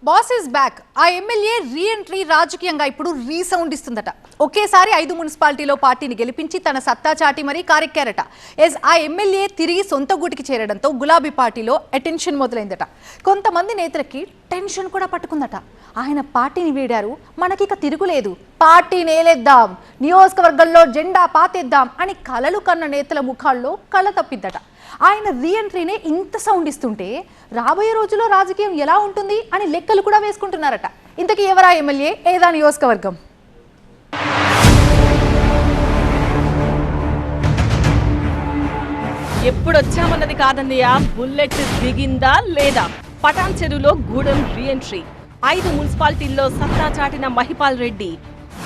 Boss is back. ఆ MLA reentry రాజకీయంగా ఇప్పుడు రీసౌండ్ ఇస్తుందట. ఒకేసారి 5 మున్సిపాలిటీలో పార్టీని గెలిపించి తన సత్తా చాటి మరీ కారెక్కారట. ఆ ఎమ్మెల్యే తిరిగి సొంత గూటికి చేరడంతో గులాబీ పార్టీలో అటెన్షన్ మొదలైందట. కొంతమంది నేతలకి టెన్షన్ కూడా పట్టుకుందట. ఆయన పార్టీని వీడారు, మనకిక తిరుగులేదు, పార్టీ నేలేద్దాం, నియోజకవర్గంలో జెండా పాతేద్దాం అని కలలు కన్న నేతల ముఖాల్లో కళ్ళ తప్పిద్దట. ఆయన రీఎంట్రీనే ఇంత సౌండ్ ఇస్తుంటే రాబోయే రోజుల్లో రాజకీయం ఎలా ఉంటుంది అని లెక్కలు కూడా వేసుకుంటున్నారట. ఇంతకీ ఎవరా ఎమ్మెల్యే, ఏదా నియోజకవర్గం? ఎప్పుడొచ్చామన్నది కాదన్నయ్య, బుల్లెట్ దిగిందా లేదా? పటాన్ చెరువులో గూడెం రీఎంట్రీ. 5 మున్సిపాలిటీల్లో సత్తా చాటిన మహిపాల్ రెడ్డి.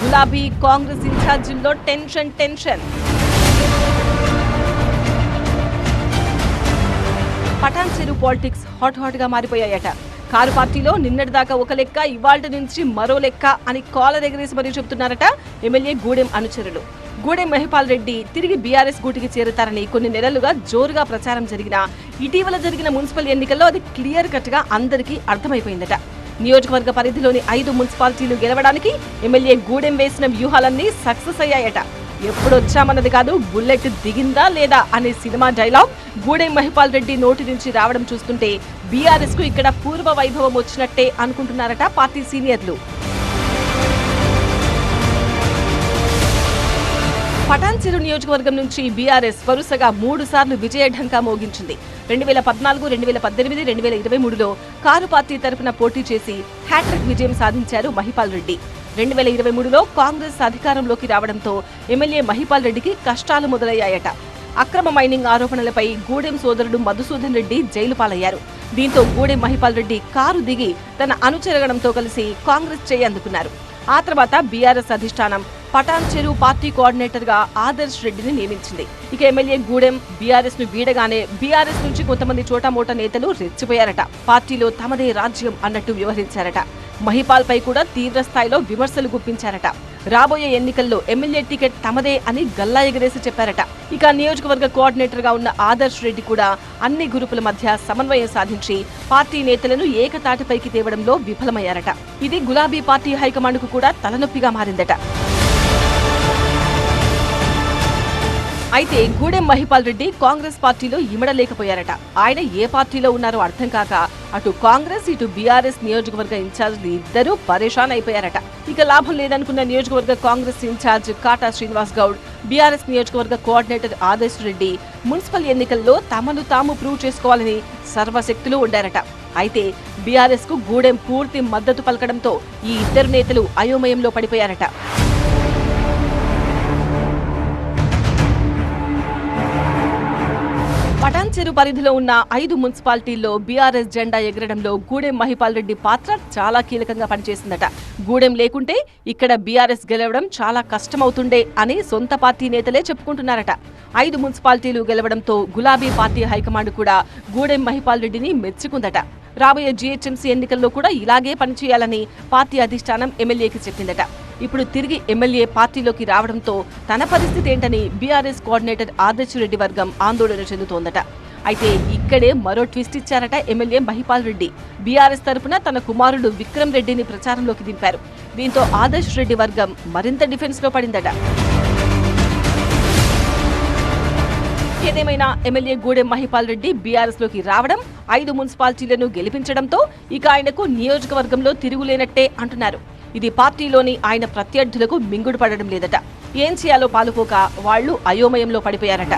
గులాబీ కాంగ్రెస్ ఇన్ఛార్జీల్లో టెన్షన్. పటాన్ చెరువు పాలిటిక్స్ హాట్ గా మారిపోయాయట. కారు పార్టీలో నిన్నటిదాకా ఒక లెక్క, ఇవాళ్టి నుంచి మరో లెక్క అని కాలర్ ఎగరేసి మరీ చెబుతున్నారట ఎమ్మెల్యే గూడెం అనుచరులు. గూడెం మహిపాల్ రెడ్డి తిరిగి బీఆర్ఎస్ గూటికి చేరుతారని కొన్ని నెలలుగా జోరుగా ప్రచారం జరిగినా ఇటీవల జరిగిన మున్సిపల్ ఎన్నికల్లో అది క్లియర్ కట్ గా అందరికీ అర్థమైపోయిందట. నియోజకవర్గ పరిధిలోని 5 మున్సిపాలిటీలు గెలవడానికి ఎమ్మెల్యే గూడెం వేసిన వ్యూహాలన్నీ సక్సెస్ అయ్యాయట. ఎప్పుడొచ్చామన్నది కాదు, బుల్లెట్ దిగిందా లేదా అనే సినిమా డైలాగ్ గూడెం మహిపాల్ రెడ్డి నోటి నుంచి రావడం చూస్తుంటే బీఆర్ఎస్ కు ఇక్కడ పూర్వ వైభవం వచ్చినట్టే అనుకుంటున్నారట పార్టీ సీనియర్లు. పటాన్ చెరువు నియోజకవర్గం నుంచి బీఆర్ఎస్ వరుసగా 3 సార్లు విజయ ఢంకా మోగించింది. 2014, 2018, 2023లో కారు పార్టీ తరఫున పోటీ చేసి హ్యాట్రిక్ విజయం సాధించారు మహిపాల్ రెడ్డి. 2023లో కాంగ్రెస్ అధికారంలోకి రావడంతో ఎమ్మెల్యే మహిపాల్ రెడ్డికి కష్టాలు మొదలయ్యాయట. అక్రమ మైనింగ్ ఆరోపణలపై గూడెం సోదరుడు మధుసూదన్ రెడ్డి జైలు పాలయ్యారు. దీంతో గూడెం మహిపాల్ రెడ్డి కారు దిగి తన అనుచరగణంతో కలిసి కాంగ్రెస్ చేయి అందుకున్నారు. ఆ తర్వాత బీఆర్ఎస్ అధిష్టానం పటాన్ చెరువు పార్టీ కోఆర్డినేటర్ గా ఆదర్శ్ రెడ్డిని నియమించింది. ఇక ఎమ్మెల్యే గూడెం బీఆర్ఎస్ ను వీడగానే బీఆర్ఎస్ నుంచి కొంతమంది చోటామోటా నేతలు రెచ్చిపోయారట. పార్టీలో తమదే రాజ్యం అన్నట్టు వ్యవహరించారట. మహిపాల్ పై కూడా తీవ్ర స్థాయిలో విమర్శలు గుప్పించారట. రాబోయే ఎన్నికల్లో ఎమ్మెల్యే టికెట్ తమదే అని గల్లా ఎగరేసి చెప్పారట. ఇక నియోజకవర్గ కోఆర్డినేటర్ గా ఉన్న ఆదర్శ్ రెడ్డి కూడా అన్ని గ్రూపుల మధ్య సమన్వయం సాధించి పార్టీ నేతలను ఏకతాటిపైకి తేవడంలో విఫలమయ్యారట. ఇది గులాబీ పార్టీ హైకమాండ్ కు కూడా తలనొప్పిగా మారిందట. అయితే గూడెం మహిపాల్ రెడ్డి కాంగ్రెస్ పార్టీలో ఇమడలేకపోయారట. ఆయన ఏ పార్టీలో ఉన్నారో అర్థం కాక అటు కాంగ్రెస్ ఇటు బీఆర్ఎస్ నియోజకవర్గ ఇన్ఛార్జీలు ఇద్దరూ పరేషాన్ అయిపోయారట. ఇక లాభం లేదనుకున్న నియోజకవర్గ కాంగ్రెస్ ఇన్ఛార్జ్ కాటా శ్రీనివాస్ గౌడ్, బీఆర్ఎస్ నియోజకవర్గ కోఆర్డినేటర్ ఆదర్శ్ రెడ్డి మున్సిపల్ ఎన్నికల్లో తమను తాము ప్రూవ్ చేసుకోవాలని సర్వశక్తులు ఉండారట. అయితే బీఆర్ఎస్ కు గూడెం పూర్తి మద్దతు పలకడంతో ఈ ఇద్దరు నేతలు అయోమయంలో పడిపోయారట. పటాన్ చెరువు పరిధిలో ఉన్న 5 మున్సిపాలిటీల్లో బీఆర్ఎస్ జెండా ఎగరడంలో గూడెం మహిపాల్ రెడ్డి పాత్ర చాలా కీలకంగా పనిచేసిందట. గూడెం లేకుంటే ఇక్కడ బీఆర్ఎస్ గెలవడం చాలా కష్టమవుతుండే అని సొంత పార్టీ నేతలే చెప్పుకుంటున్నారట. 5 మున్సిపాలిటీలు గెలవడంతో గులాబీ పార్టీ హైకమాండ్ కూడా గూడెం మహిపాల్ రెడ్డిని మెచ్చుకుందట. రాబోయే జీహెచ్ఎంసీ ఎన్నికల్లో కూడా ఇలాగే పనిచేయాలని పార్టీ అధిష్టానం ఎమ్మెల్యేకి చెప్పిందట. ఇప్పుడు తిరిగి ఎమ్మెల్యే పార్టీలోకి రావడంతో తన పరిస్థితి ఏంటని బీఆర్ఎస్ కోఆర్డినేటర్ ఆదర్శ్ రెడ్డి వర్గం ఆందోళన చెందుతోందట. అయితే ఇక్కడే మరో ట్విస్ట్ ఇచ్చారట ఎమ్మెల్యే మహిపాల్ రెడ్డి. బీఆర్ఎస్ తరఫున తన కుమారుడు విక్రమ్ రెడ్డిని ప్రచారంలోకి దింపారు. దీంతో ఆదర్శ్ రెడ్డి వర్గం మరింత డిఫెన్స్ లో పడిందట. ఏదేమైనా ఎమ్మెల్యే గూడెం మహిపాల్ రెడ్డి బీఆర్ఎస్ లోకి రావడం, 5 మున్సిపాలిటీలను గెలిపించడంతో ఇక ఆయనకు నియోజకవర్గంలో తిరుగులేనట్టే అంటున్నారు. ఇది పార్టీలోని ఆయన ప్రత్యర్థులకు మింగుడు పడడం లేదట. ఏం చేయాలో పాలుపోక వాళ్లు అయోమయంలో పడిపోయారట.